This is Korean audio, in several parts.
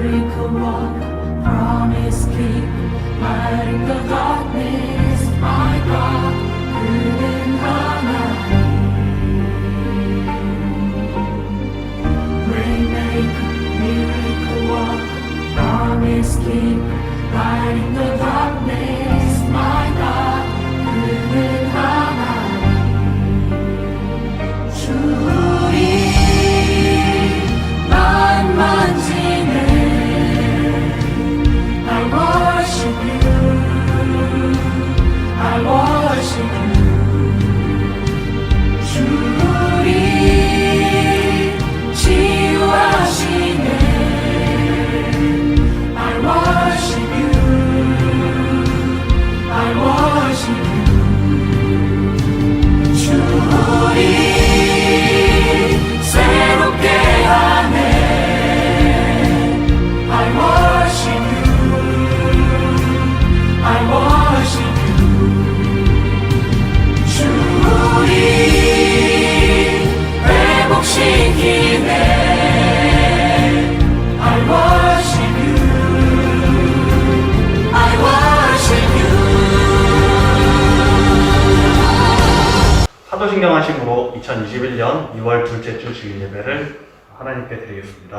miracle walk, promise keep, light in the darkness, my God, 그는 하나님. Waymaker, miracle walk, promise keep, light in the darkness, my God, 그는 하나님. 주의 난 만지네. I worship you, I worship you. 주의 치유하시네. I worship you, I worship you. 주의 새롭게 하네. I worship you, I worship you. 주의 회복시키네. I worship you, I worship you. 사도신경 하심으로 2021년 2월 둘째 주 주일 예배를 하나님께 드리겠습니다.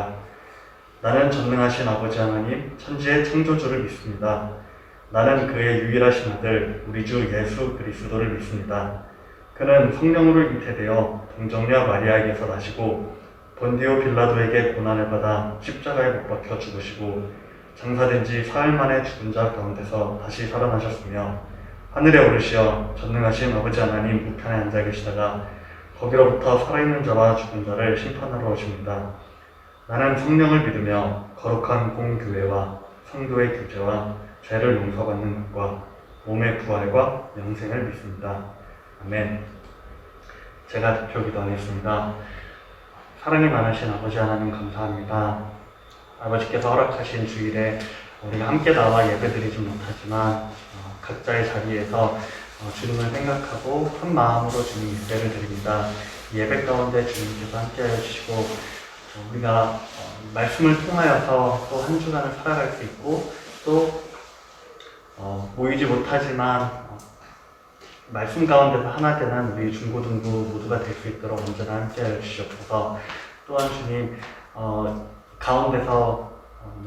나는 전능하신 아버지 하나님, 천지의 창조주를 믿습니다. 나는 그의 유일하신 아들, 우리 주 예수 그리스도를 믿습니다. 그는 성령으로 잉태되어 동정녀 마리아에게서 나시고 본디오 빌라도에게 고난을 받아 십자가에 못 박혀 죽으시고 장사된 지 사흘 만에 죽은 자 가운데서 다시 살아나셨으며 하늘에 오르시어 전능하신 아버지 하나님 우편에 앉아 계시다가 거기로부터 살아있는 자와 죽은 자를 심판하러 오십니다. 나는 성령을 믿으며 거룩한 공교회와 성도의 교제와 죄를 용서받는 것과 몸의 부활과 영생을 믿습니다. 아멘. 제가 대표 기도하겠습니다. 사랑이 많으신 아버지 하나님 감사합니다. 아버지께서 허락하신 주일에 우리가 함께 나와 예배드리진 못하지만 각자의 자리에서 주님을 생각하고 한 마음으로 주님 예배를 드립니다. 예배 가운데 주님께서 함께하여 주시고 우리가 말씀을 통하여서 또 한 주간을 살아갈 수 있고 또 보이지 못하지만 말씀 가운데서 하나 되는 우리 중고등부 모두가 될 수 있도록 언제나 함께하여 주시옵소서. 또한 주님 가운데서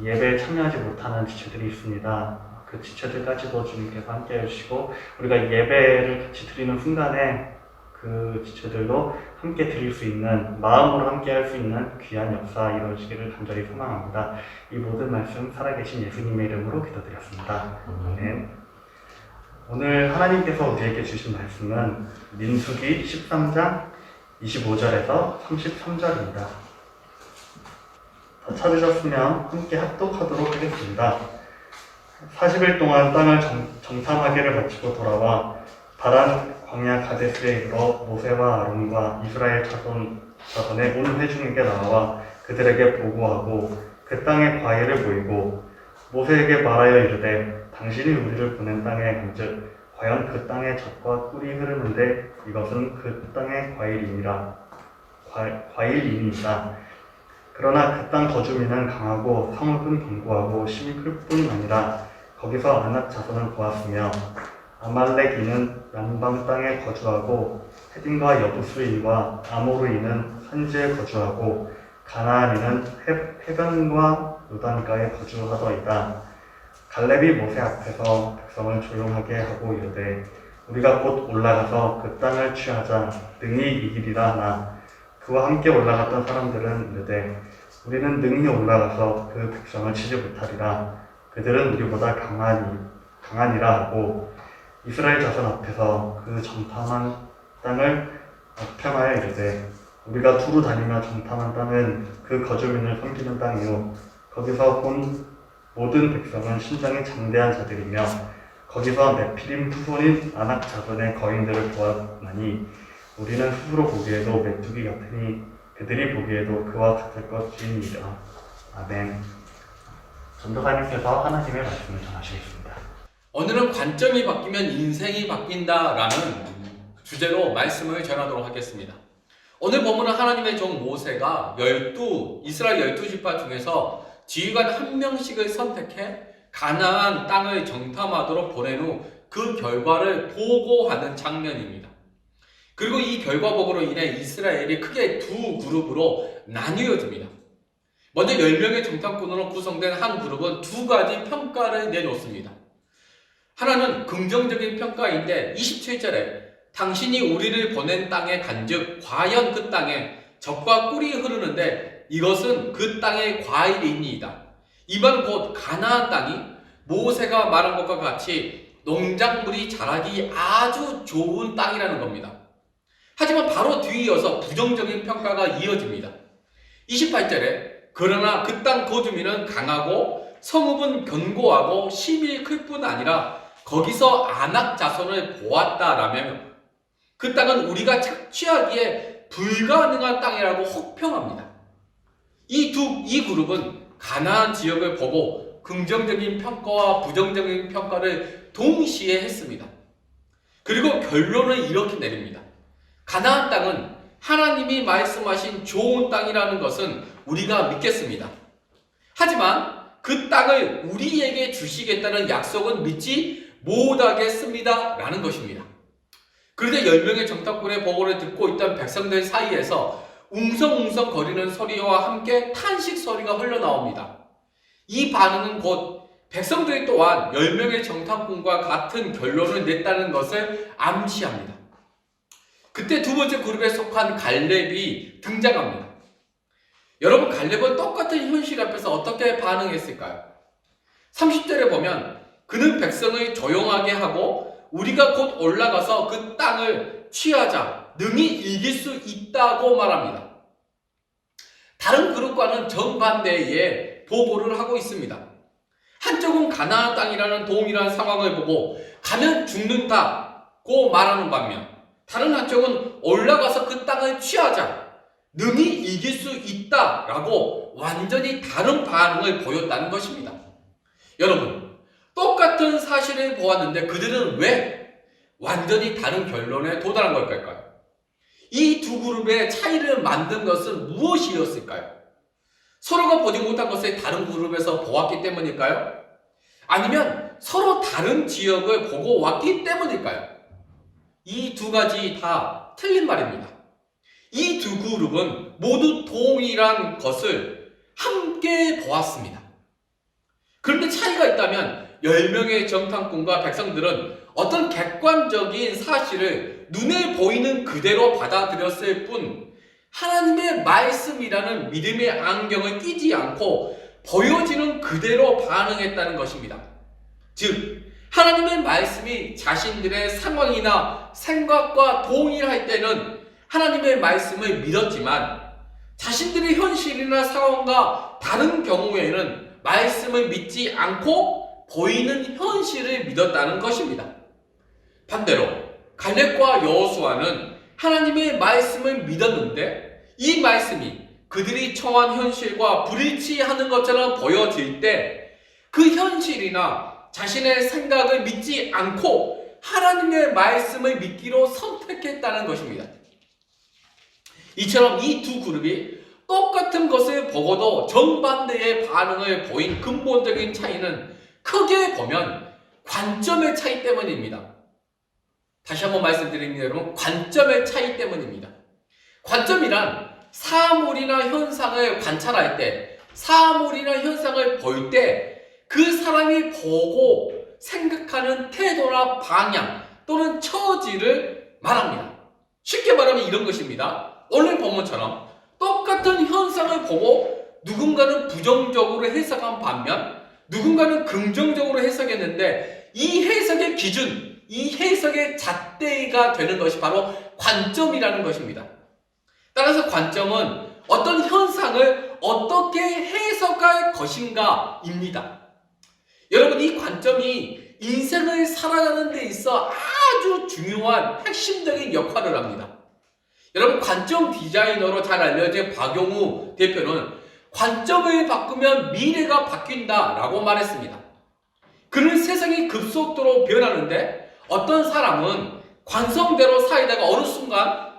예배에 참여하지 못하는 지체들이 있습니다. 그 지체들까지도 주님께서 함께해 주시고 우리가 예배를 같이 드리는 순간에 그 지체들도 함께 드릴 수 있는 마음으로 함께 할 수 있는 귀한 역사 이루어지기를 간절히 소망합니다. 이 모든 말씀 살아계신 예수님의 이름으로 기도드렸습니다. 아멘. 오늘 하나님께서 우리에게 주신 말씀은 민수기 13장 25절에서 33절입니다. 다 찾으셨으면 함께 합독하도록 하겠습니다. 40일 동안 땅을 정탐하기를 마치고 돌아와 바란 광야 가데스에 이르러 모세와 아론과 이스라엘 자손의 온 회중에게 나와 그들에게 보고하고 그 땅의 과일을 보이고 모세에게 말하여 이르되 당신이 우리를 보낸 땅에 간즉 과연 그 땅의 젖과 꿀이 흐르는데 이것은 그 땅의 과일이니이다. 그러나 그 땅 거주민은 강하고 성읍은 견고하고 심이 클 뿐 아니라 거기서 아낙 자손을 보았으며 아말렉인은 남방 땅에 거주하고 헤딘과 여부스인과 아모르인은 산지에 거주하고 가나안인은 해변과 요단가에 거주하더이다. 갈렙이 모세 앞에서 백성을 조용하게 하고 이르되 우리가 곧 올라가서 그 땅을 취하자 능히 이기리라 하나 그와 함께 올라갔던 사람들은 이르되 우리는 능히 올라가서 그 백성을 치지 못하리라. 그들은 우리보다 강하니라 하고 이스라엘 자손 앞에서 그 정탐한 땅을 평하여 이르되 우리가 두루 다니며 정탐한 땅은 그 거주민을 섬기는 땅이요 거기서 본 모든 백성은 신장이 장대한 자들이며 거기서 네피림 후손인 아낙 자손의 거인들을 보았나니 우리는 스스로 보기에도 메뚜기 같으니 그들이 보기에도 그와 같을 것이니라. 아멘. 전도사님께서 하나님의 말씀을 전하시겠습니다. 오늘은 관점이 바뀌면 인생이 바뀐다라는 주제로 말씀을 전하도록 하겠습니다. 오늘 본문은 하나님의 종 모세가 이스라엘 12지파 중에서 지휘관 한 명씩을 선택해 가나안 땅을 정탐하도록 보낸 후 그 결과를 보고하는 장면입니다. 그리고 이 결과 보고로 인해 이스라엘이 크게 두 그룹으로 나뉘어집니다. 먼저 10명의 정탐꾼으로 구성된 한 그룹은 두 가지 평가를 내놓습니다. 하나는 긍정적인 평가인데 27절에 당신이 우리를 보낸 땅에 간즉 과연 그 땅에 젖과 꿀이 흐르는데 이것은 그 땅의 과일이니이다. 이 말은 곧 가나안 땅이 모세가 말한 것과 같이 농작물이 자라기 아주 좋은 땅이라는 겁니다. 하지만 바로 뒤이어서 부정적인 평가가 이어집니다. 28절에 그러나 그 땅 거주민은 강하고 성읍은 견고하고 힘이 클 뿐 아니라 거기서 아낙 자손을 보았다라며 그 땅은 우리가 착취하기에 불가능한 땅이라고 혹평합니다. 이 그룹은 가나안 지역을 보고 긍정적인 평가와 부정적인 평가를 동시에 했습니다. 그리고 결론을 이렇게 내립니다. 가나안 땅은 하나님이 말씀하신 좋은 땅이라는 것은 우리가 믿겠습니다. 하지만 그 땅을 우리에게 주시겠다는 약속은 믿지 못하겠습니다. 라는 것입니다. 그런데 10명의 정탐꾼의 보고를 듣고 있던 백성들 사이에서 웅성웅성 거리는 소리와 함께 탄식 소리가 흘러나옵니다. 이 반응은 곧 백성들 또한 10명의 정탐꾼과 같은 결론을 냈다는 것을 암시합니다. 그때 두 번째 그룹에 속한 갈렙이 등장합니다. 여러분, 갈렙은 똑같은 현실 앞에서 어떻게 반응했을까요? 30절에 보면 그는 백성을 조용하게 하고 우리가 곧 올라가서 그 땅을 취하자 능히 이길 수 있다고 말합니다. 다른 그룹과는 정반대의 보고를 하고 있습니다. 한쪽은 가나안 땅이라는 동일한 상황을 보고 가면 죽는다고 말하는 반면 다른 한쪽은 올라가서 그 땅을 취하자 능히 이길 수 있다라고 완전히 다른 반응을 보였다는 것입니다. 여러분, 똑같은 사실을 보았는데 그들은 왜 완전히 다른 결론에 도달한 걸까요? 이 두 그룹의 차이를 만든 것은 무엇이었을까요? 서로가 보지 못한 것을 다른 그룹에서 보았기 때문일까요? 아니면 서로 다른 지역을 보고 왔기 때문일까요? 이 두 가지 다 틀린 말입니다. 이 두 그룹은 모두 동일한 것을 함께 보았습니다. 그런데 차이가 있다면 10명의 정탐꾼과 백성들은 어떤 객관적인 사실을 눈에 보이는 그대로 받아들였을 뿐 하나님의 말씀이라는 믿음의 안경을 끼지 않고 보여지는 그대로 반응했다는 것입니다. 즉, 하나님의 말씀이 자신들의 상황이나 생각과 동일할 때는 하나님의 말씀을 믿었지만 자신들의 현실이나 상황과 다른 경우에는 말씀을 믿지 않고 보이는 현실을 믿었다는 것입니다. 반대로 갈렙과 여호수아는 하나님의 말씀을 믿었는데 이 말씀이 그들이 처한 현실과 불일치하는 것처럼 보여질 때 그 현실이나 자신의 생각을 믿지 않고 하나님의 말씀을 믿기로 선택했다는 것입니다. 이처럼 이 두 그룹이 똑같은 것을 보고도 정반대의 반응을 보인 근본적인 차이는 크게 보면 관점의 차이 때문입니다. 다시 한번 말씀드립니다, 여러분. 관점의 차이 때문입니다. 관점이란 사물이나 현상을 관찰할 때, 사물이나 현상을 볼 때 그 사람이 보고 생각하는 태도나 방향 또는 처지를 말합니다. 쉽게 말하면 이런 것입니다. 오늘 본문처럼 똑같은 현상을 보고 누군가는 부정적으로 해석한 반면 누군가는 긍정적으로 해석했는데 이 해석의 기준, 이 해석의 잣대가 되는 것이 바로 관점이라는 것입니다. 따라서 관점은 어떤 현상을 어떻게 해석할 것인가입니다. 여러분, 이 관점이 인생을 살아가는 데 있어 아주 중요한 핵심적인 역할을 합니다. 여러분, 관점 디자이너로 잘 알려진 박용우 대표는 관점을 바꾸면 미래가 바뀐다라고 말했습니다. 그는 세상이 급속도로 변하는데 어떤 사람은 관성대로 살다가 어느 순간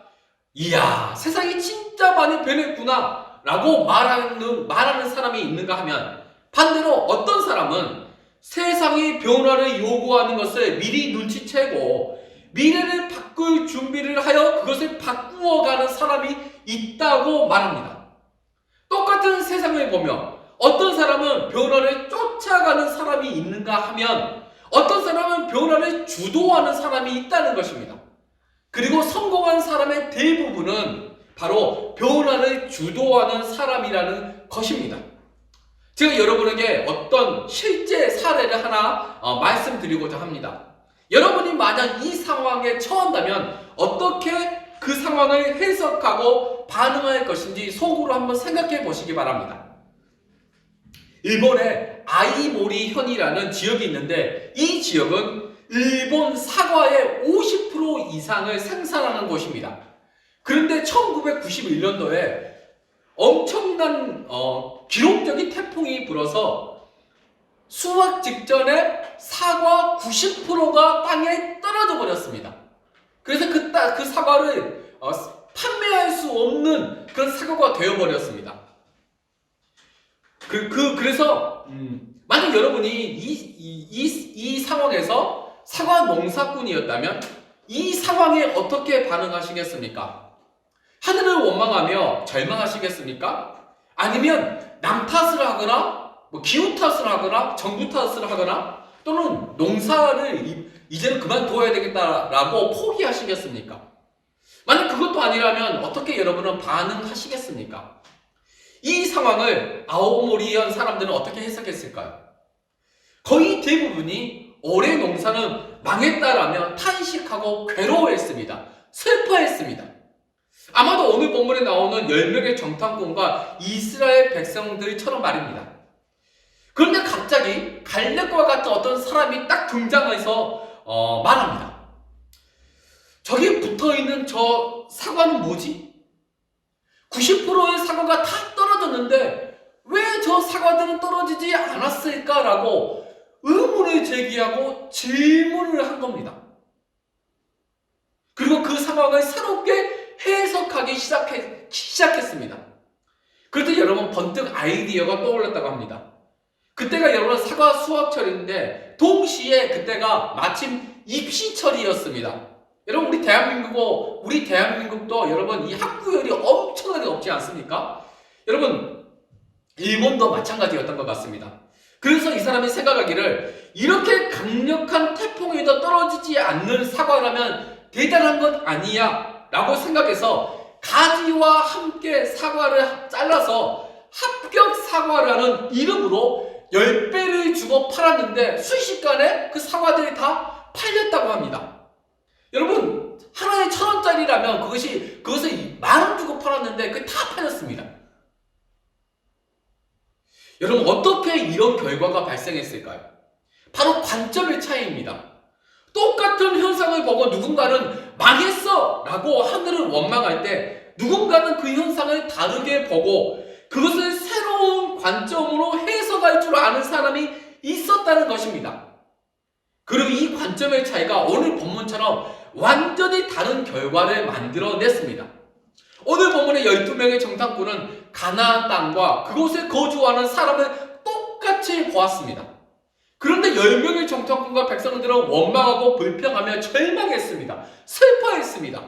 이야, 세상이 진짜 많이 변했구나 라고 말하는 사람이 있는가 하면 반대로 어떤 사람은 세상이 변화를 요구하는 것을 미리 눈치채고 미래를 바꿀 준비를 하여 그것을 바꾸어가는 사람이 있다고 말합니다. 똑같은 세상을 보며 어떤 사람은 변화를 쫓아가는 사람이 있는가 하면 어떤 사람은 변화를 주도하는 사람이 있다는 것입니다. 그리고 성공한 사람의 대부분은 바로 변화를 주도하는 사람이라는 것입니다. 제가 여러분에게 어떤 실제 사례를 하나 말씀드리고자 합니다. 여러분이 만약 이 상황에 처한다면 어떻게 그 상황을 해석하고 반응할 것인지 속으로 한번 생각해 보시기 바랍니다. 일본의 아이모리 현이라는 지역이 있는데 이 지역은 일본 사과의 50% 이상을 생산하는 곳입니다. 그런데 1991년도에 엄청난 기록적인 태풍이 불어서 수확 직전에 사과 90%가 땅에 떨어져 버렸습니다. 그래서 그 사과를 판매할 수 없는 그런 사과가 되어버렸습니다. 그래서 만약 여러분이 이 상황에서 사과 농사꾼이었다면 이 상황에 어떻게 반응하시겠습니까? 하늘을 원망하며 절망하시겠습니까? 아니면 남 탓을 하거나 기후 탓을 하거나 정부 탓을 하거나 또는 농사를 이제는 그만둬야 되겠다라고 포기하시겠습니까? 만약 그것도 아니라면 어떻게 여러분은 반응하시겠습니까? 이 상황을 아오모리현 사람들은 어떻게 해석했을까요? 거의 대부분이 올해 농사는 망했다라며 탄식하고 괴로워했습니다. 슬퍼했습니다. 아마도 오늘 본문에 나오는 10명의 정탐꾼과 이스라엘 백성들처럼 말입니다. 그런데 갑자기 갈렙과 같은 어떤 사람이 딱 등장해서 말합니다. 저기 붙어있는 저 사과는 뭐지? 90%의 사과가 다 떨어졌는데 왜 저 사과들은 떨어지지 않았을까라고 의문을 제기하고 질문을 한 겁니다. 그리고 그 상황을 새롭게 해석하기 시작했습니다. 그때 여러분 번뜩 아이디어가 떠올랐다고 합니다. 그때가 여러분 사과 수확철인데 동시에 그때가 마침 입시철이었습니다. 여러분 우리 대한민국도 여러분 이 학구열이 엄청나게 높지 않습니까? 여러분 일본도 마찬가지였던 것 같습니다. 그래서 이 사람이 생각하기를 이렇게 강력한 태풍에도 떨어지지 않는 사과라면 대단한 것 아니야 라고 생각해서 가지와 함께 사과를 잘라서 합격 사과라는 이름으로 10배를 주고 팔았는데 순식간에 그 사과들이 다 팔렸다고 합니다. 여러분 하나에 1,000원짜리라면 그것을 10,000원 주고 팔았는데 그게 다 팔렸습니다. 여러분 어떻게 이런 결과가 발생했을까요? 바로 관점의 차이입니다. 똑같은 현상을 보고 누군가는 망했어 라고 하늘을 원망할 때 누군가는 그 현상을 다르게 보고 그것을 새로운 관점으로 해석할 줄 아는 사람이 있었다는 것입니다. 그리고 이 관점의 차이가 오늘 본문처럼 완전히 다른 결과를 만들어냈습니다. 오늘 본문의 12명의 정탐꾼은 가나안 땅과 그곳에 거주하는 사람을 똑같이 보았습니다. 그런데 10명의 정탐꾼과 백성들은 원망하고 불평하며 절망했습니다. 슬퍼했습니다.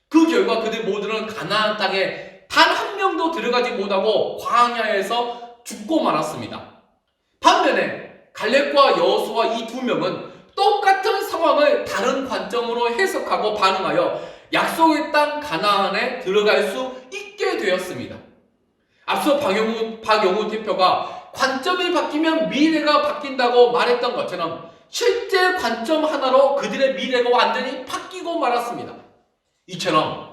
그 결과 그들 모두는 가나안 땅에 단 한 명도 들어가지 못하고 광야에서 죽고 말았습니다. 반면에 갈렙과 여호수아 이 두 명은 똑같은 상황을 다른 관점으로 해석하고 반응하여 약속의 땅 가나안에 들어갈 수 있게 되었습니다. 앞서 박용우 대표가 관점이 바뀌면 미래가 바뀐다고 말했던 것처럼 실제 관점 하나로 그들의 미래가 완전히 바뀌고 말았습니다. 이처럼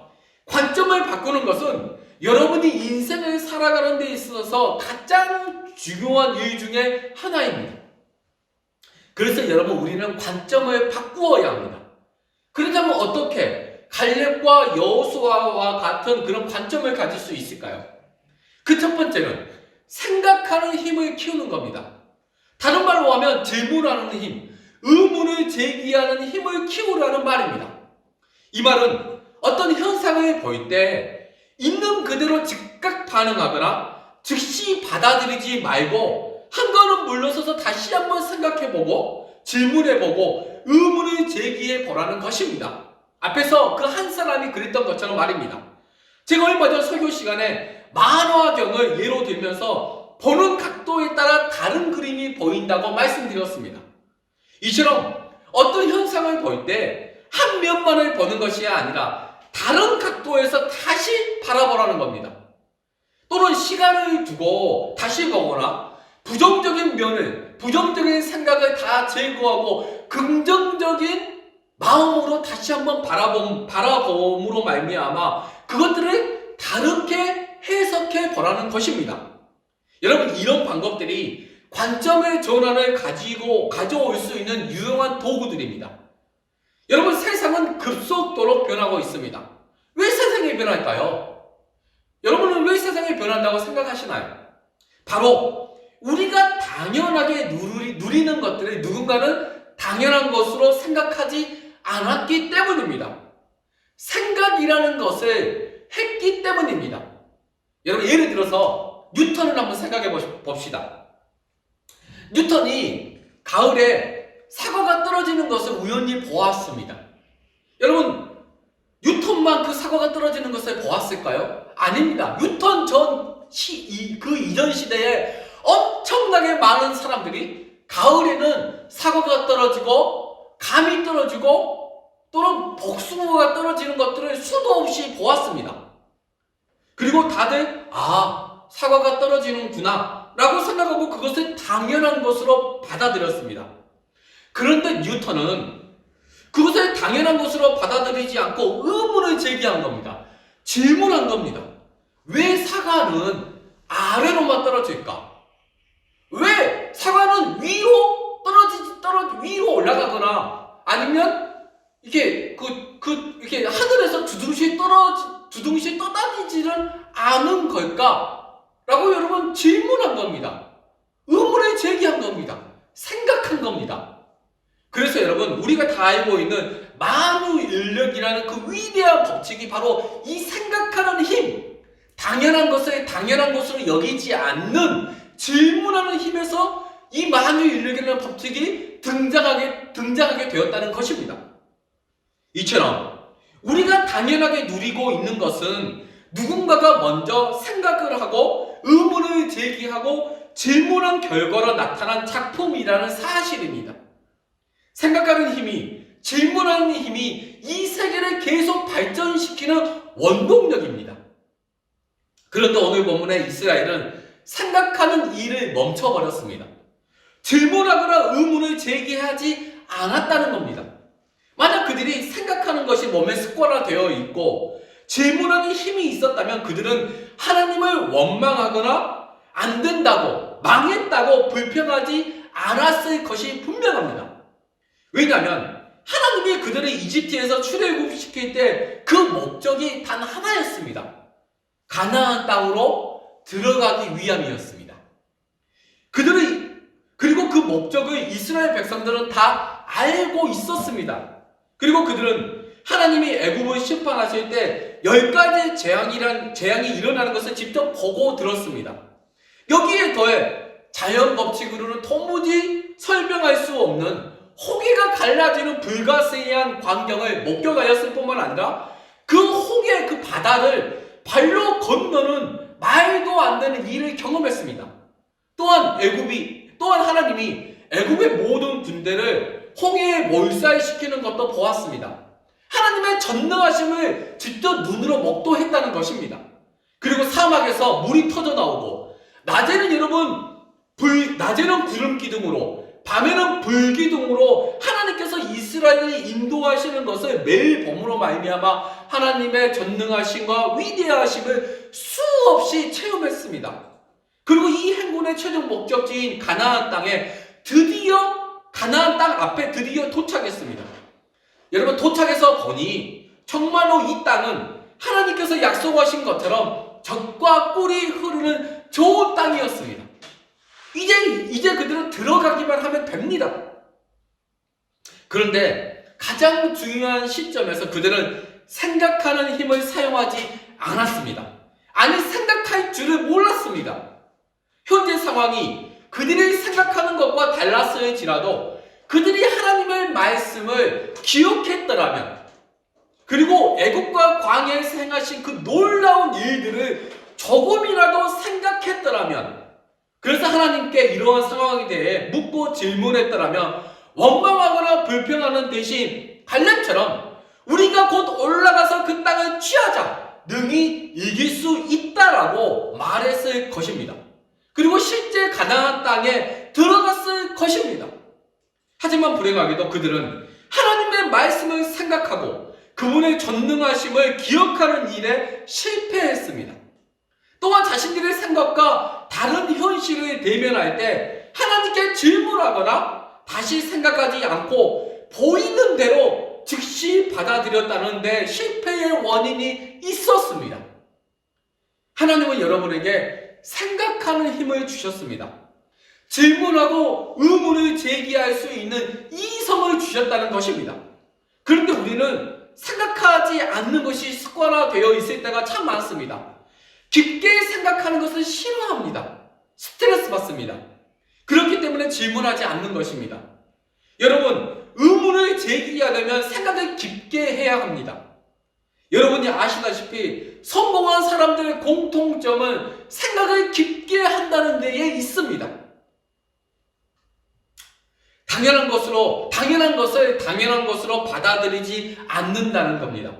관점을 바꾸는 것은 여러분이 인생을 살아가는 데 있어서 가장 중요한 일 중에 하나입니다. 그래서 여러분 우리는 관점을 바꾸어야 합니다. 그렇다면 어떻게 갈렙과 여호수아와 같은 그런 관점을 가질 수 있을까요? 그 첫 번째는 생각하는 힘을 키우는 겁니다. 다른 말로 하면 질문하는 힘, 의문을 제기하는 힘을 키우라는 말입니다. 이 말은 어떤 현상을 볼 때 있는 그대로 즉각 반응하거나 즉시 받아들이지 말고 한 걸 한번 물러서서 다시 한번 생각해보고 질문해보고 의문을 제기해보라는 것입니다. 앞에서 그 한 사람이 그랬던 것처럼 말입니다. 제가 얼마 전 설교 시간에 만화경을 예로 들면서 보는 각도에 따라 다른 그림이 보인다고 말씀드렸습니다. 이처럼 어떤 현상을 볼 때 한 면만을 보는 것이 아니라 다른 각도에서 다시 바라보라는 겁니다. 또는 시간을 두고 다시 보거나 부정적인 생각을 다 제거하고 긍정적인 마음으로 다시 한번 바라봄으로 말미암아 그것들을 다르게 해석해 보라는 것입니다. 여러분, 이런 방법들이 관점의 전환을 가져올 수 있는 유용한 도구들입니다. 여러분, 세상은 급속도로 변하고 있습니다. 왜 세상이 변할까요? 여러분은 왜 세상이 변한다고 생각하시나요? 바로 우리가 당연하게 누리는 것들을 누군가는 당연한 것으로 생각하지 않았기 때문입니다. 생각이라는 것을 했기 때문입니다. 여러분, 예를 들어서 뉴턴을 한번 생각해 봅시다. 뉴턴이 가을에 사과가 떨어지는 것을 우연히 보았습니다. 여러분, 뉴턴만 그 사과가 떨어지는 것을 보았을까요? 아닙니다. 뉴턴 그 이전 시대에 엄청나게 많은 사람들이 가을에는 사과가 떨어지고 감이 떨어지고 또는 복숭아가 떨어지는 것들을 수도 없이 보았습니다. 그리고 다들 사과가 떨어지는구나 라고 생각하고 그것을 당연한 것으로 받아들였습니다. 그런데 뉴턴은 그것을 당연한 것으로 받아들이지 않고 의문을 제기한 겁니다. 질문한 겁니다. 왜 사과는 아래로만 떨어질까? 왜 사과는 위로 위로 올라가거나 아니면 이렇게 이렇게 하늘에서 두둥실 떠다니지는 않은 걸까? 라고 여러분 질문한 겁니다. 의문을 제기한 겁니다. 생각한 겁니다. 그래서 여러분, 우리가 다 알고 있는 만유인력이라는 그 위대한 법칙이 바로 이 생각하는 힘, 당연한 것을 당연한 것으로 여기지 않는 질문하는 힘에서 이 만유인력이라는 법칙이 등장하게 되었다는 것입니다. 이처럼 우리가 당연하게 누리고 있는 것은 누군가가 먼저 생각을 하고 의문을 제기하고 질문한 결과로 나타난 작품이라는 사실입니다. 생각하는 힘이, 질문하는 힘이 이 세계를 계속 발전시키는 원동력입니다. 그런데 오늘 본문의 이스라엘은 생각하는 일을 멈춰버렸습니다. 질문하거나 의문을 제기하지 않았다는 겁니다. 만약 그들이 생각하는 것이 몸에 습관화되어 있고 질문하는 힘이 있었다면 그들은 하나님을 원망하거나 안 된다고, 망했다고 불평하지 않았을 것이 분명합니다. 왜냐하면 하나님이 그들을 이집트에서 출애굽시킬 때 그 목적이 단 하나였습니다. 가나안 땅으로 들어가기 위함이었습니다. 그리고 그 목적을 이스라엘 백성들은 다 알고 있었습니다. 그리고 그들은 하나님이 애굽을 심판하실 때 10가지 재앙이 일어나는 것을 직접 보고 들었습니다. 여기에 더해 자연 법칙으로는 도무지 설명할 수 없는 호계가 갈라지는 불가세한 광경을 목격하였을 뿐만 아니라 그 호계, 그 바다를 발로 건너는 말도 안 되는 일을 경험했습니다. 또한 하나님이 애굽의 모든 군대를 홍해에 몰살시키는 것도 보았습니다. 하나님의 전능하심을 직접 눈으로 목도했다는 것입니다. 그리고 사막에서 물이 터져 나오고 낮에는 구름 기둥으로 밤에는 불기둥으로 하나님께서 이스라엘을 인도하시는 것을 매일 봄으로 말미암아 하나님의 전능하심과 위대하심을 수없이 체험했습니다. 그리고 이 행군의 최종 목적지인 가나안 땅 앞에 드디어 도착했습니다. 여러분, 도착해서 보니 정말로 이 땅은 하나님께서 약속하신 것처럼 젖과 꿀이 흐르는 좋은 땅이었습니다. 이제 그들은 들어가기만 하면 됩니다. 그런데 가장 중요한 시점에서 그들은 생각하는 힘을 사용하지 않았습니다. 아니, 생각할 줄을 몰랐습니다. 현재 상황이 그들이 생각하는 것과 달랐을지라도 그들이 하나님의 말씀을 기억했더라면, 그리고 애국과 광야에서 행하신 그 놀라운 일들을 조금이라도 생각했더라면, 그래서 하나님께 이러한 상황에 대해 묻고 질문했더라면 원망하거나 불평하는 대신 갈렙처럼 우리가 곧 올라가서 그 땅을 취하자, 능히 이길 수 있다라고 말했을 것입니다. 그리고 실제 가나안 땅에 들어갔을 것입니다. 하지만 불행하게도 그들은 하나님의 말씀을 생각하고 그분의 전능하심을 기억하는 일에 실패했습니다. 또한 자신들의 생각과 다른 현실을 대면할 때 하나님께 질문하거나 다시 생각하지 않고 보이는 대로 즉시 받아들였다는 데 실패의 원인이 있었습니다. 하나님은 여러분에게 생각하는 힘을 주셨습니다. 질문하고 의문을 제기할 수 있는 이성을 주셨다는 것입니다. 그런데 우리는 생각하지 않는 것이 습관화되어 있을 때가 참 많습니다. 깊게 생각하는 것을 싫어합니다. 스트레스 받습니다. 그렇기 때문에 질문하지 않는 것입니다. 여러분, 의문을 제기하려면 생각을 깊게 해야 합니다. 여러분이 아시다시피 성공한 사람들의 공통점은 생각을 깊게 한다는 데에 있습니다. 당연한 것을 당연한 것으로 받아들이지 않는다는 겁니다.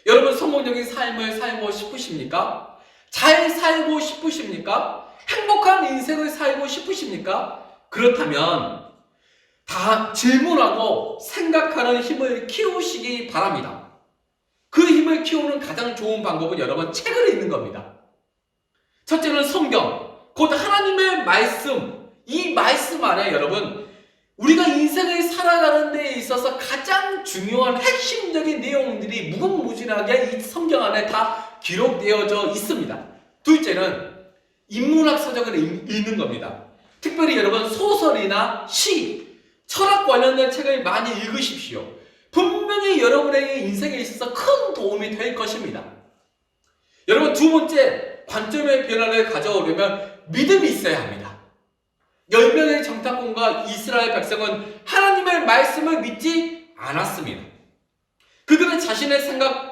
여러분, 성공적인 삶을 살고 싶으십니까? 잘 살고 싶으십니까? 행복한 인생을 살고 싶으십니까? 그렇다면 다 질문하고 생각하는 힘을 키우시기 바랍니다. 그 힘을 키우는 가장 좋은 방법은 여러분, 책을 읽는 겁니다. 첫째는 성경, 곧 하나님의 말씀. 이 말씀 안에 여러분, 우리가 인생을 살아가는 데 있어서 가장 중요한 핵심적인 내용들이 무궁무진하게 이 성경 안에 다 기록되어져 있습니다. 둘째는 인문학 서적을 읽는 겁니다. 특별히 여러분, 소설이나 시, 철학 관련된 책을 많이 읽으십시오. 분명히 여러분에게 인생에 있어서 큰 도움이 될 것입니다. 여러분, 두 번째, 관점의 변화를 가져오려면 믿음이 있어야 합니다. 10명의 정탐꾼과 이스라엘 백성은 하나님의 말씀을 믿지 않았습니다. 그들은 자신의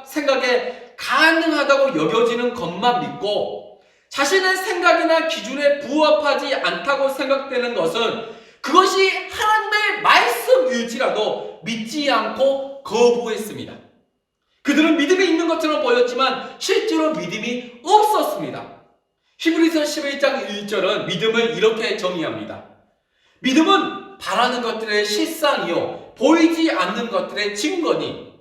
생각에 가능하다고 여겨지는 것만 믿고 자신의 생각이나 기준에 부합하지 않다고 생각되는 것은 그것이 하나님의 말씀일지라도 믿지 않고 거부했습니다. 그들은 믿음이 있는 것처럼 보였지만 실제로 믿음이 없었습니다. 히브리서 11장 1절은 믿음을 이렇게 정의합니다. 믿음은 바라는 것들의 실상이요 보이지 않는 것들의 증거니.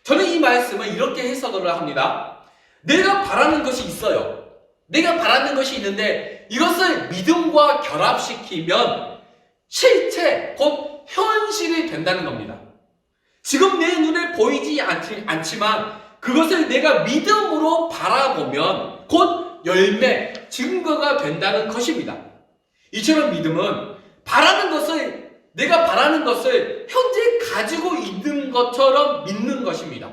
저는 이 말씀을 이렇게 해석을 합니다. 내가 바라는 것이 있어요. 내가 바라는 것이 있는데 이것을 믿음과 결합시키면 실체, 곧 현실이 된다는 겁니다. 지금 내 눈에 보이지 않지만 그것을 내가 믿음으로 바라보면 곧 열매, 증거가 된다는 것입니다. 이처럼 믿음은 내가 바라는 것을 현재 가지고 있는 것처럼 믿는 것입니다.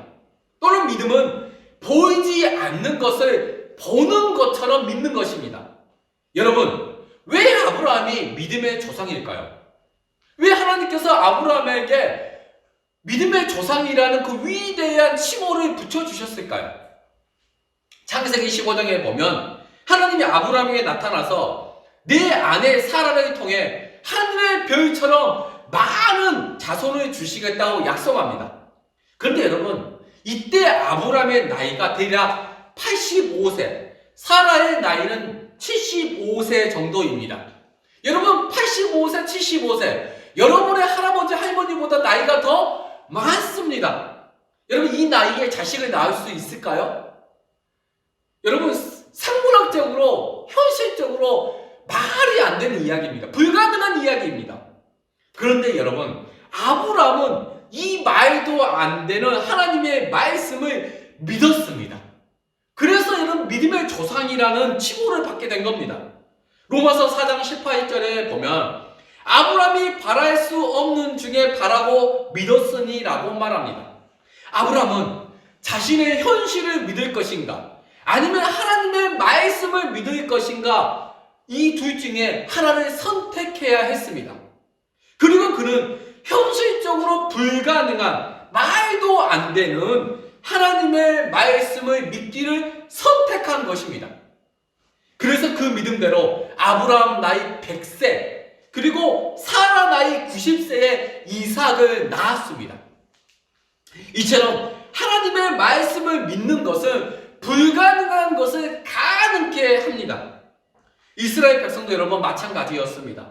또는 믿음은 보이지 않는 것을 보는 것처럼 믿는 것입니다. 여러분, 왜 아브라함이 믿음의 조상일까요? 왜 하나님께서 아브라함에게 믿음의 조상이라는 그 위대한 칭호를 붙여주셨을까요? 창세기 15장에 보면 하나님이 아브라함에게 나타나서 내 아내 사라를 통해 하늘의 별처럼 많은 자손을 주시겠다고 약속합니다. 그런데 여러분, 이때 아브라함의 나이가 대략 85세, 사라의 나이는 75세 정도입니다. 여러분, 85세, 75세, 여러분의 할아버지, 할머니보다 나이가 더 많습니다. 여러분, 이 나이에 자식을 낳을 수 있을까요? 여러분, 생물학적으로, 현실적으로 말이 안 되는 이야기입니다. 불가능한 이야기입니다. 그런데 여러분, 아브라함은 이 말도 안 되는 하나님의 말씀을 믿었습니다. 그래서 여러분, 믿음의 조상이라는 칭호를 받게 된 겁니다. 로마서 4장 18절에 보면 아브라함이 바랄 수 없는 중에 바라고 믿었으니 라고 말합니다. 아브라함은 자신의 현실을 믿을 것인가, 아니면 하나님의 말씀을 믿을 것인가, 이 둘 중에 하나를 선택해야 했습니다. 그리고 그는 현실적으로 불가능한, 말도 안 되는 하나님의 말씀을 믿기를 선택한 것입니다. 그래서 그 믿음대로 아브라함 나이 100세, 그리고 사라 나이 90세에 이삭을 낳았습니다. 이처럼 하나님의 말씀을 믿는 것은 불가능한 것을 가능케 합니다. 이스라엘 백성도 여러분 마찬가지였습니다.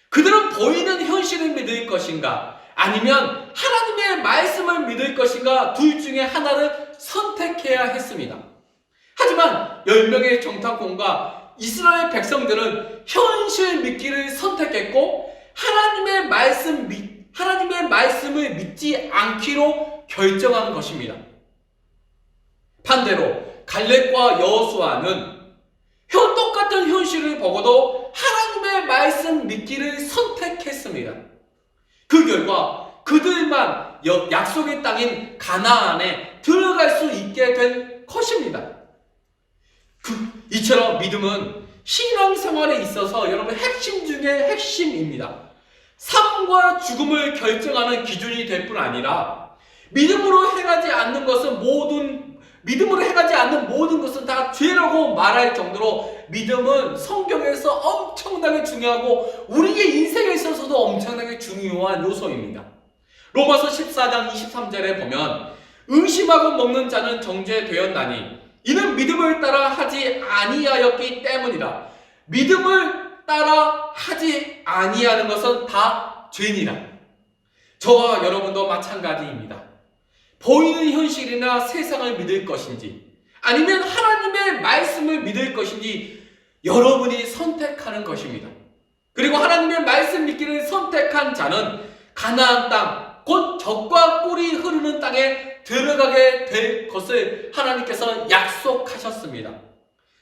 그들은 보이는 현실을 믿을 것인가, 아니면 하나님의 말씀을 믿을 것인가, 둘 중에 하나를 선택해야 했습니다. 하지만 10명의 정탐꾼과 이스라엘 백성들은 현실 믿기를 선택했고 하나님의 말씀을 믿지 않기로 결정한 것입니다. 반대로 갈렙과 여호수아는 똑같은 현실을 보고도 하나님의 말씀 믿기를 선택했습니다. 그 결과 그들만 약속의 땅인 가나안에 들어갈 수 있게 된 것입니다. 이처럼 믿음은 신앙생활에 있어서 여러분 핵심 중에 핵심입니다. 삶과 죽음을 결정하는 기준이 될 뿐 아니라 믿음으로 행하지 않는 모든 것은 다 죄라고 말할 정도로 믿음은 성경에서 엄청나게 중요하고 우리의 인생에 있어서도 엄청나게 중요한 요소입니다. 로마서 14장 23절에 보면 의심하고 먹는 자는 정죄되었나니 이는 믿음을 따라 하지 아니하였기 때문이라. 믿음을 따라 하지 아니하는 것은 다 죄니라. 저와 여러분도 마찬가지입니다. 보이는 현실이나 세상을 믿을 것인지 아니면 하나님의 말씀을 믿을 것인지 여러분이 선택하는 것입니다. 그리고 하나님의 말씀 믿기를 선택한 자는 가나안 땅, 곧 젖과 꿀이 흐르는 땅에 들어가게 될 것을 하나님께서 약속하셨습니다.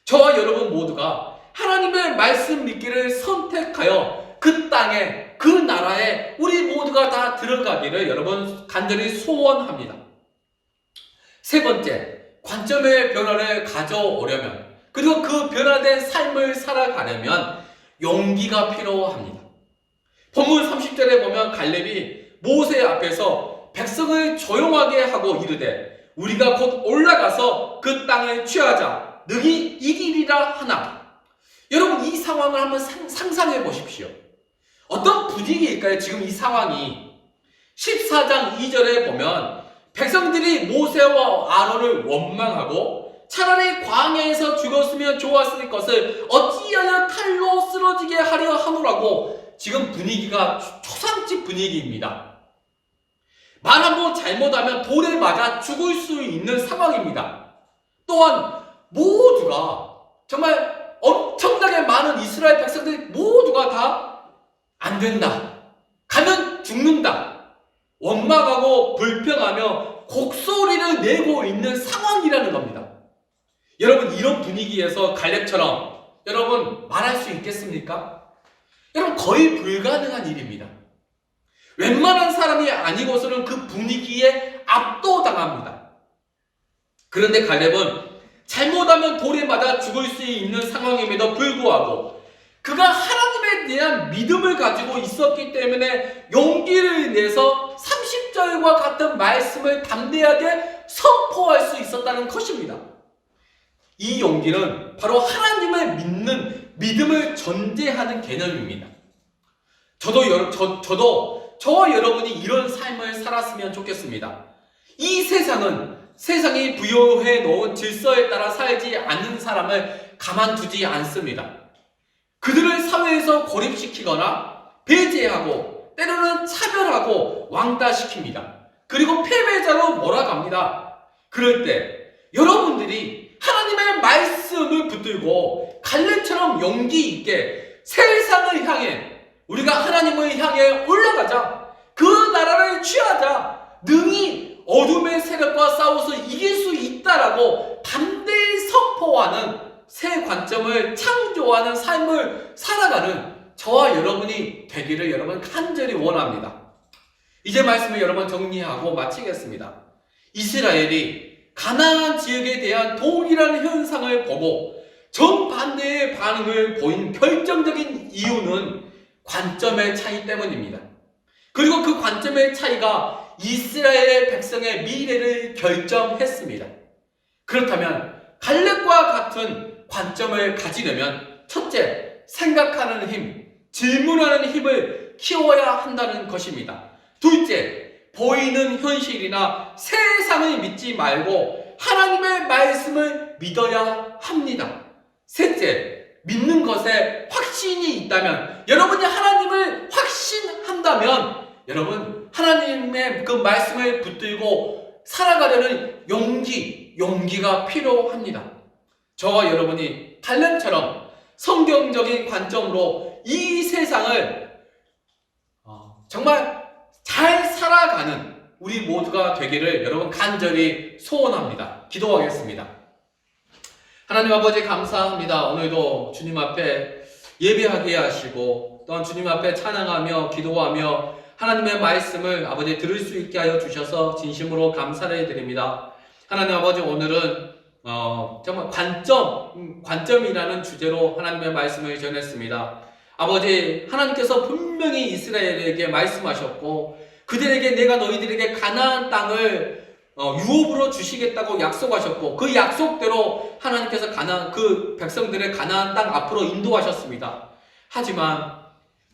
저와 여러분 모두가 하나님의 말씀 믿기를 선택하여 그 땅에, 그 나라에 우리 모두가 다 들어가기를 여러분 간절히 소원합니다. 세 번째, 관점의 변화를 가져오려면, 그리고 그 변화된 삶을 살아가려면 용기가 필요합니다. 본문 30절에 보면 갈렙이 모세 앞에서 백성을 조용하게 하고 이르되 우리가 곧 올라가서 그 땅을 취하자 능히 이기리라 하나. 여러분 이 상황을 한번 상상해 보십시오. 어떤 분위기일까요? 지금 이 상황이 14장 2절에 보면 백성들이 모세와 아론을 원망하고 차라리 광야에서 죽었으면 좋았을 것을 어찌하여 칼로 쓰러지게 하려 하노라고 지금 분위기가 초상집 분위기입니다. 말 한번 잘못하면 돌에 맞아 죽을 수 있는 상황입니다. 또한 모두가 정말 엄청나게 많은 이스라엘 백성들이 모두가 다 안 된다, 가면 죽는다, 원망하고 불평하며 곡소리를 내고 있는 상황이라는 겁니다. 여러분 이런 분위기에서 갈렙처럼 여러분 말할 수 있겠습니까? 여러분 거의 불가능한 일입니다. 웬만한 사람이 아니고서는 그 분위기에 압도당합니다. 그런데 갈렙은 잘못하면 돌에 맞아 죽을 수 있는 상황임에도 불구하고 그가 하나님에 대한 믿음을 가지고 있었기 때문에 용기를 내서 30절과 같은 말씀을 담대하게 선포할 수 있었다는 것입니다. 이 용기는 바로 하나님을 믿는 믿음을 전제하는 개념입니다. 저도 저와 여러분이 이런 삶을 살았으면 좋겠습니다. 이 세상이 부여해 놓은 질서에 따라 살지 않는 사람을 가만두지 않습니다. 그들을 사회에서 고립시키거나 배제하고 때로는 차별하고 왕따시킵니다. 그리고 패배자로 몰아갑니다. 그럴 때 여러분들이 하나님의 말씀을 붙들고 갈렙처럼 용기 있게 세상을 향해 우리가 하나님을 향해 올라가자, 그 나라를 취하자, 능히 어둠의 세력과 싸워서 이길 수 있다라고 담대히 선포하는 새 관점을 창조하는 삶을 살아가는 저와 여러분이 되기를 여러분 간절히 원합니다. 이제 말씀을 여러분 정리하고 마치겠습니다. 이스라엘이 가나안 지역에 대한 동일한 현상을 보고 정반대의 반응을 보인 결정적인 이유는 관점의 차이 때문입니다. 그리고 그 관점의 차이가 이스라엘 백성의 미래를 결정했습니다. 그렇다면 갈렙과 같은 관점을 가지려면 첫째, 생각하는 힘, 질문하는 힘을 키워야 한다는 것입니다. 둘째, 보이는 현실이나 세상을 믿지 말고 하나님의 말씀을 믿어야 합니다. 셋째, 믿는 것에 확신이 있다면, 여러분이 하나님을 확신한다면 여러분 하나님의 그 말씀을 붙들고 살아가려는 용기가 필요합니다. 저와 여러분이 갈렙처럼 성경적인 관점으로 이 세상을 정말 잘 살아가는 우리 모두가 되기를 여러분 간절히 소원합니다. 기도하겠습니다. 하나님 아버지 감사합니다. 오늘도 주님 앞에 예배하게 하시고 또한 주님 앞에 찬양하며 기도하며 하나님의 말씀을 아버지 들을 수 있게 하여 주셔서 진심으로 감사를 드립니다. 하나님 아버지, 오늘은 정말 관점이라는 주제로 하나님의 말씀을 전했습니다. 아버지, 하나님께서 분명히 이스라엘에게 말씀하셨고 그들에게 내가 너희들에게 가나안 땅을 유업으로 주시겠다고 약속하셨고 그 약속대로 하나님께서 그 백성들의 가나안 땅 앞으로 인도하셨습니다. 하지만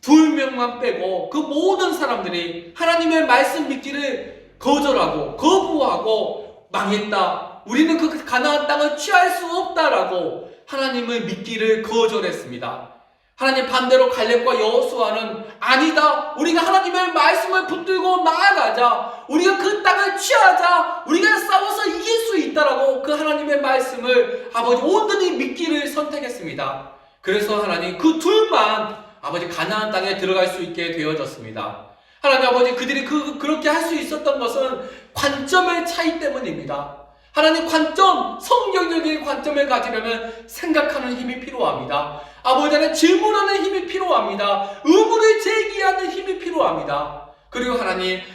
2명만 빼고 그 모든 사람들이 하나님의 말씀 믿기를 거절하고 거부하고 망했다. 우리는 그 가나안 땅을 취할 수 없다라고 하나님을 믿기를 거절했습니다. 하나님 반대로 갈렙과 여호수아는 아니다. 우리가 하나님의 말씀을 붙들고 나아가자. 우리가 그 땅을 취하자. 우리가 싸워서 이길 수 있다라고 그 하나님의 말씀을 아버지 온전히 믿기를 선택했습니다. 그래서 하나님 그 둘만 아버지 가나안 땅에 들어갈 수 있게 되어졌습니다. 하나님 아버지, 그들이 그렇게 할 수 있었던 것은 관점의 차이 때문입니다. 하나님 성경적인 관점을 가지려면 생각하는 힘이 필요합니다. 아버지 안에 질문하는 힘이 필요합니다. 의문을 제기하는 힘이 필요합니다. 그리고 하나님의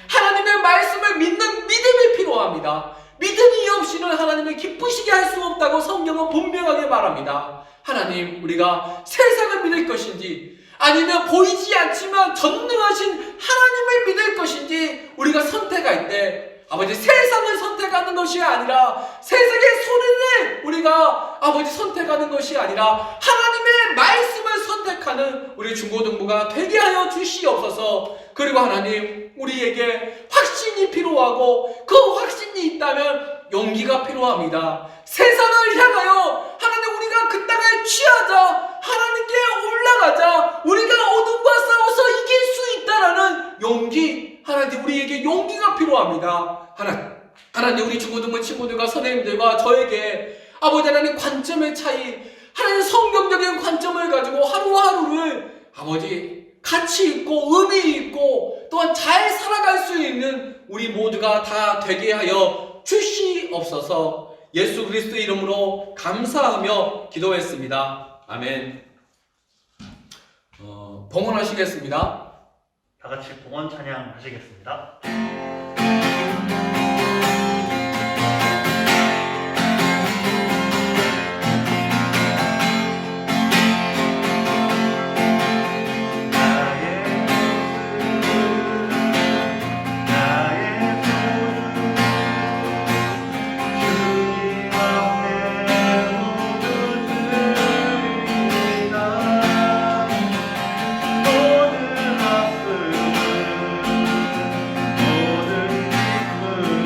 말씀을 믿는 믿음이 필요합니다. 믿음이 없이는 하나님을 기쁘시게 할 수 없다고 성경은 분명하게 말합니다. 하나님, 우리가 세상을 믿을 것인지 아니면 보이지 않지만 전능하신 하나님을 믿을 것인지 우리가 선택할 때 아버지 세상을 선택하는 것이 아니라 세상의 소리를 우리가 아버지 선택하는 것이 아니라 하나님의 말씀을 선택하는 우리 중고등부가 되게 하여 주시옵소서. 그리고 하나님, 우리에게 확신이 필요하고 그 확신이 있다면 용기가 필요합니다. 세상을 향하여 하나님 우리가 그 땅을 취하자, 하나님께 올라가자, 우리가 어둠과 싸워서 이길 수 있다라는 용기, 하나님 우리에게 용기가 필요합니다. 하나님 우리 중고등부 친구들과 선생님들과 저에게 아버지 하나님 관점의 차이, 하나님 성경적인 관점을 가지고 하루하루를 아버지 가치 있고 의미 있고 또한 잘 살아갈 수 있는 우리 모두가 다 되게 하여 주시옵소서. 예수 그리스도 이름으로 감사하며 기도했습니다. 아멘. 봉헌하시겠습니다. 다 같이 봉헌 찬양 하시겠습니다. 모든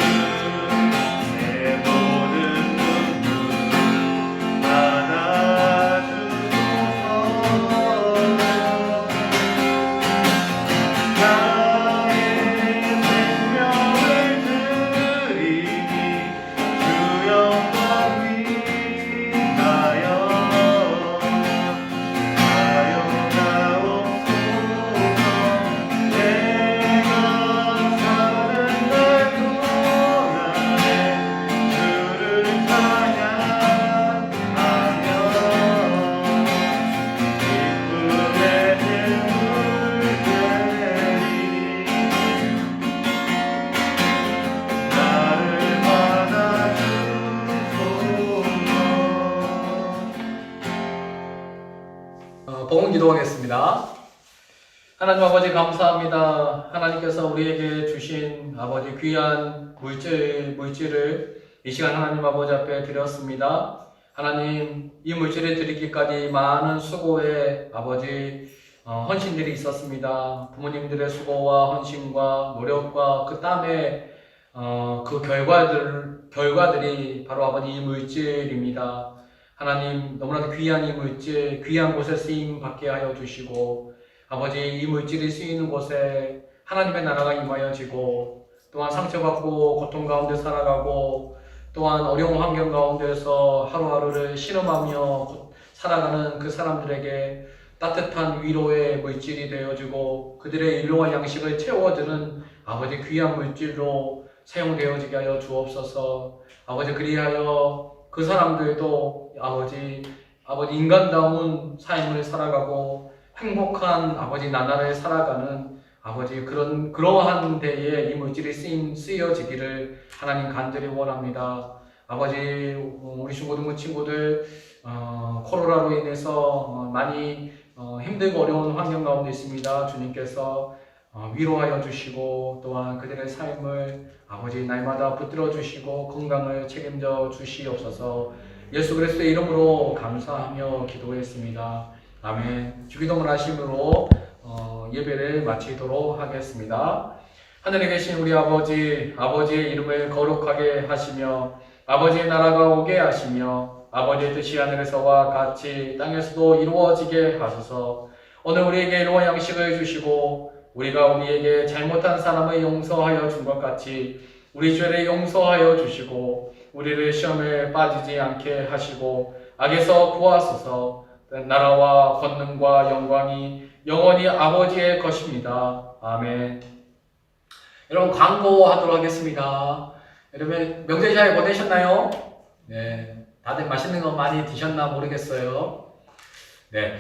하나님 아버지 감사합니다. 하나님께서 우리에게 주신 아버지 귀한 물질을 이 시간 하나님 아버지 앞에 드렸습니다. 하나님 이 물질을 드리기까지 많은 수고의 아버지 헌신들이 있었습니다. 부모님들의 수고와 헌신과 노력과 그 땀의 그 결과들이 바로 아버지 이 물질입니다. 하나님 너무나도 귀한 이 물질, 귀한 곳에 쓰임 받게 하여 주시고 아버지 이 물질이 쓰이는 곳에 하나님의 나라가 임하여지고 또한 상처받고 고통 가운데 살아가고 또한 어려운 환경 가운데서 하루하루를 신음하며 살아가는 그 사람들에게 따뜻한 위로의 물질이 되어주고 그들의 일용할 양식을 채워주는 아버지 귀한 물질로 사용되어지게 하여 주옵소서. 아버지 그리하여 그 사람들도 아버지 인간다운 삶을 살아가고 행복한 아버지 나날을 살아가는 아버지 그러한 데에 이 물질이 쓰여지기를 하나님 간절히 원합니다. 아버지 우리 중고등부 친구들 코로나로 인해서 많이 힘들고 어려운 환경 가운데 있습니다. 주님께서 위로하여 주시고 또한 그들의 삶을 아버지 날마다 붙들어 주시고 건강을 책임져 주시옵소서. 예수 그리스도의 이름으로 감사하며 기도했습니다. 아멘. 주기도문 하심으로 예배를 마치도록 하겠습니다. 하늘에 계신 우리 아버지, 아버지의 이름을 거룩하게 하시며 아버지의 나라가 오게 하시며 아버지의 뜻이 하늘에서와 같이 땅에서도 이루어지게 하소서. 오늘 우리에게 일용할 양식을 주시고 우리가 우리에게 잘못한 사람을 용서하여 준 것 같이 우리 죄를 용서하여 주시고 우리를 시험에 빠지지 않게 하시고 악에서 구하소서. 나라와 권능과 영광이 영원히 아버지의 것입니다. 아멘. 여러분 광고하도록 하겠습니다. 여러분 명절 잘 보내셨나요? 네, 다들 맛있는 거 많이 드셨나 모르겠어요. 네,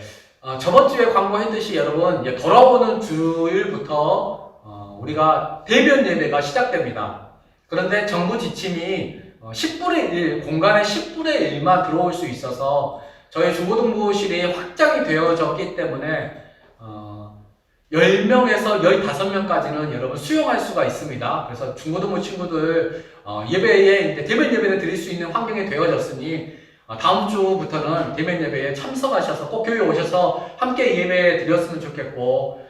저번 주에 광고했듯이 여러분 돌아오는 주일부터 우리가 대면 예배가 시작됩니다. 그런데 정부 지침이 10분의 1, 공간의 10분의 1만 들어올 수 있어서 저희 중고등부실이 확장이 되어졌기 때문에 10명에서 15명까지는 여러분 수용할 수가 있습니다. 그래서 중고등부 친구들 예배에 대면 예배를 드릴 수 있는 환경이 되어졌으니 다음 주부터는 대면 예배에 참석하셔서 꼭 교회 오셔서 함께 예배 드렸으면 좋겠고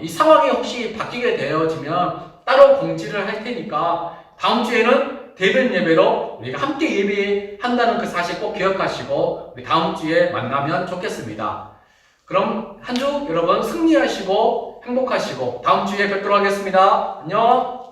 이 상황이 혹시 바뀌게 되어지면 따로 공지를 할 테니까 다음 주에는 대면 예배로 우리가 함께 예배한다는 그 사실 꼭 기억하시고 우리 다음 주에 만나면 좋겠습니다. 그럼 한 주 여러분 승리하시고 행복하시고 다음 주에 뵙도록 하겠습니다. 안녕.